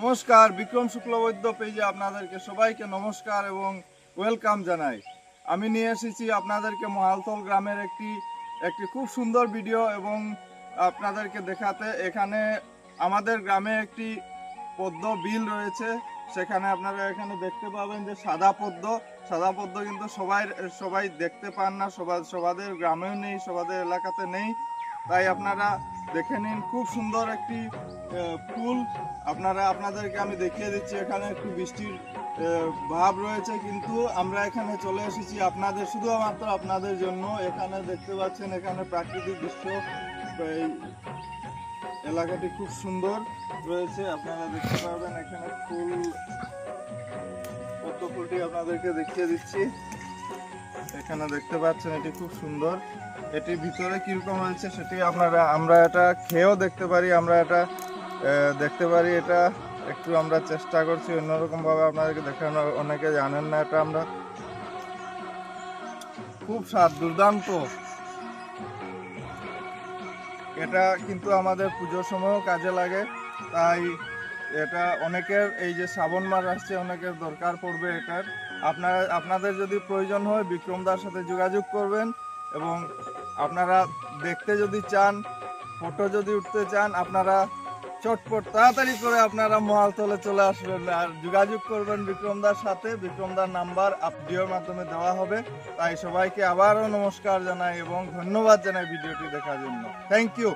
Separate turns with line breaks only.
নমস্কার, বিক্রম শুক্লবৈদ্য পেজে আপনাদেরকে সবাইকে নমস্কার এবং ওয়েলকাম জানাই। আমি নিয়ে এসেছি আপনাদেরকে মহালতল গ্রামের একটি খুব সুন্দর ভিডিও এবং আপনাদেরকে দেখাতে। এখানে আমাদের গ্রামে একটি পদ্ম বিল রয়েছে। সেখানে আপনারা এখানে দেখতে পাবেন যে সাদা পদ্ম কিন্তু সবাই দেখতে পান না, সবাদের গ্রামেও নেই, সবাদের এলাকাতে নেই। তাই আপনারা দেখে নিন, খুব সুন্দর একটি ফুল। আপনাদেরকে আমি দেখিয়ে দিচ্ছি। এখানে একটু বৃষ্টির ভাব রয়েছে, কিন্তু আমরা এখানে চলে এসেছি শুধুমাত্র আপনাদের জন্য। এখানে দেখতে পাচ্ছেন, এখানে প্রাকৃতিক দৃশ্য, এই এলাকাটি খুব সুন্দর রয়েছে। আপনারা দেখতে পারবেন এখানে পদ্ম ফুলটি আপনাদেরকে দেখিয়ে দিচ্ছি। এখানে দেখতে পাচ্ছেন, এটি খুব সুন্দর। এটির ভিতরে কিরকম হয়েছে সেটি আমরা এটা খেয়েও দেখতে পারি। এটা একটু আমরা চেষ্টা করছি অন্যরকম ভাবে আপনাদেরকে দেখানো। অনেকে জানেন না এটা। আমরা খুব স্বাদ, দুর্দান্ত। এটা কিন্তু আমাদের পুজোর সময়ও কাজে লাগে। তাই এটা অনেকের, এই যে শ্রাবণ মাস আসছে, অনেকের দরকার পড়বে এটার। আপনাদের যদি প্রয়োজন হয় বিক্রমদার সাথে যোগাযোগ করবেন। এবং আপনারা দেখতে যদি চান, ফটো যদি উঠতে চান, আপনারা চটপট তাড়াতাড়ি করে আপনারা মহালতলে চলে আসবেন আর যোগাযোগ করবেন বিক্রমদার সাথে। বিক্রমদার নাম্বার ভিডিওর মাধ্যমে দেওয়া হবে। তাই সবাইকে আবারও নমস্কার জানাই এবং ধন্যবাদ জানাই ভিডিওটি দেখার জন্য। Thank you.